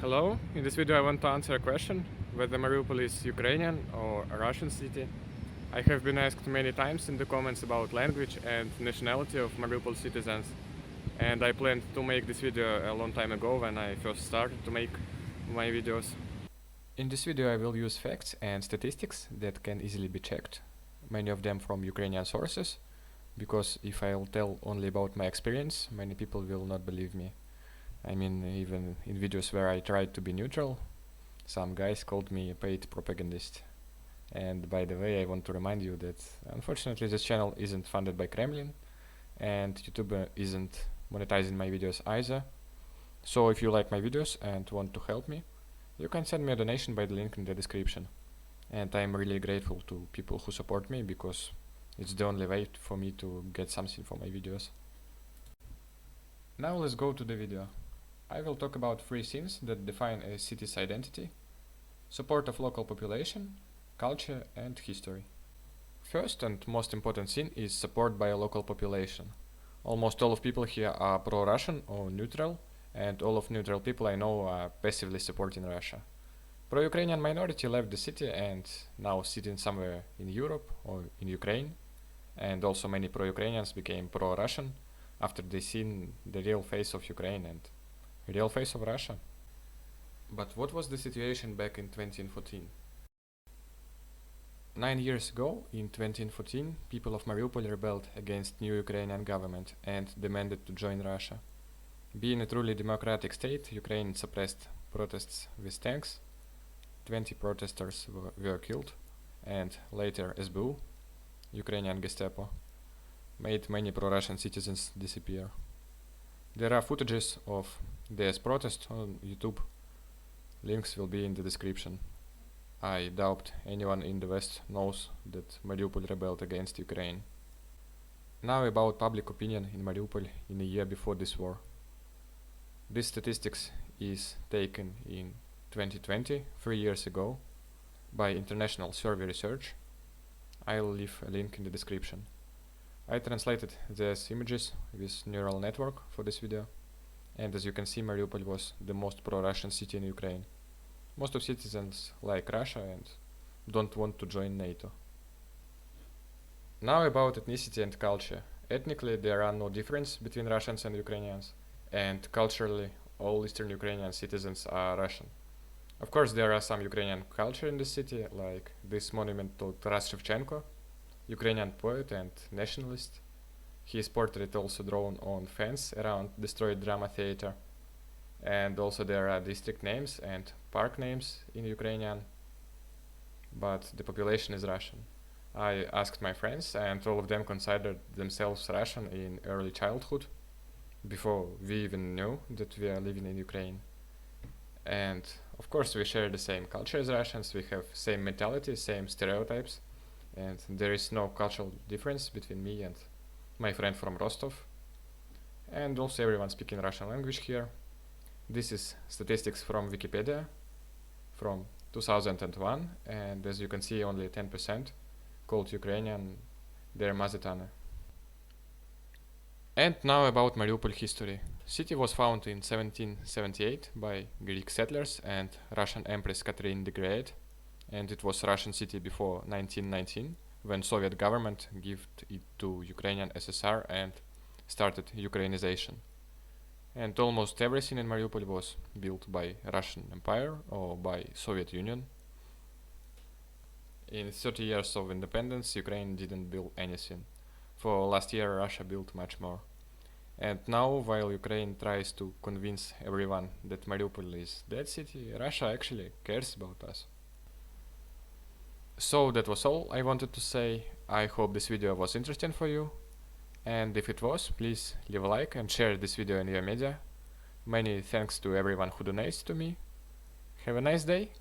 Hello, in this video I want to answer a question whether Mariupol is Ukrainian or a Russian city. I have been asked many times in the comments about language and nationality of Mariupol citizens, and I planned to make this video a long time ago when I first started to make my videos. In this video I will use facts and statistics that can easily be checked, many of them from Ukrainian sources, because if I'll tell only about my experience, many people will not believe me. I mean, even in videos where I tried to be neutral, some guys called me a paid propagandist. And by the way, I want to remind you that unfortunately this channel isn't funded by Kremlin, and YouTube isn't monetizing my videos either. So if you like my videos and want to help me, you can send me a donation by the link in the description. And I'm really grateful to people who support me, because it's the only way for me to get something for my videos. Now let's go to the video. I will talk about three things that define a city's identity: support of local population, culture and history. First and most important thing is support by a local population. Almost all of people here are pro-Russian or neutral, and all of neutral people I know are passively supporting Russia. Pro-Ukrainian minority left the city and now sitting somewhere in Europe or in Ukraine, and also many pro-Ukrainians became pro-Russian after they seen the real face of Ukraine and real face of Russia. But what was the situation back in 2014? 9 years ago, in 2014, people of Mariupol rebelled against new Ukrainian government and demanded to join Russia. Being a truly democratic state, Ukraine suppressed protests with tanks. 20 protesters were killed, and later SBU, Ukrainian Gestapo, made many pro-Russian citizens disappear. There are footages of this protest on YouTube. Links will be in the description. I doubt anyone in the West knows that Mariupol rebelled against Ukraine. Now about public opinion in Mariupol in a year before this war. This statistics is taken in 2020, 3 years ago, by International Survey Research. I'll leave a link in the description. I translated these images with neural network for this video, and as you can see, Mariupol was the most pro-Russian city in Ukraine. Most of citizens like Russia and don't want to join NATO. Now about ethnicity and culture. Ethnically there are no difference between Russians and Ukrainians, and culturally all Eastern Ukrainian citizens are Russian. Of course there are some Ukrainian culture in the city, like this monument to Taras Shevchenko, Ukrainian poet and nationalist. His portrait also drawn on fence around destroyed drama theater. And also there are district names and park names in Ukrainian, but the population is Russian. I asked my friends and all of them considered themselves Russian in early childhood, before we even knew that we are living in Ukraine. And of course we share the same culture as Russians, we have same mentality, same stereotypes, and there is no cultural difference between me and my friend from Rostov. And also everyone speaking Russian language here. This is statistics from Wikipedia from 2001, and as you can see only 10% called Ukrainian their mother tongue. And now about Mariupol history. City was founded in 1778 by Greek settlers and Russian Empress Catherine the Great, and it was Russian city before 1919, when Soviet government gave it to Ukrainian SSR and started Ukrainization. And almost everything in Mariupol was built by Russian Empire or by Soviet Union. In 30 years of independence, Ukraine didn't build anything. For last year, Russia built much more. And now, while Ukraine tries to convince everyone that Mariupol is dead city, Russia actually cares about us. So that was all I wanted to say. I hope this video was interesting for you. And if it was, please leave a like and share this video in your media. Many thanks to everyone who donates to me. Have a nice day.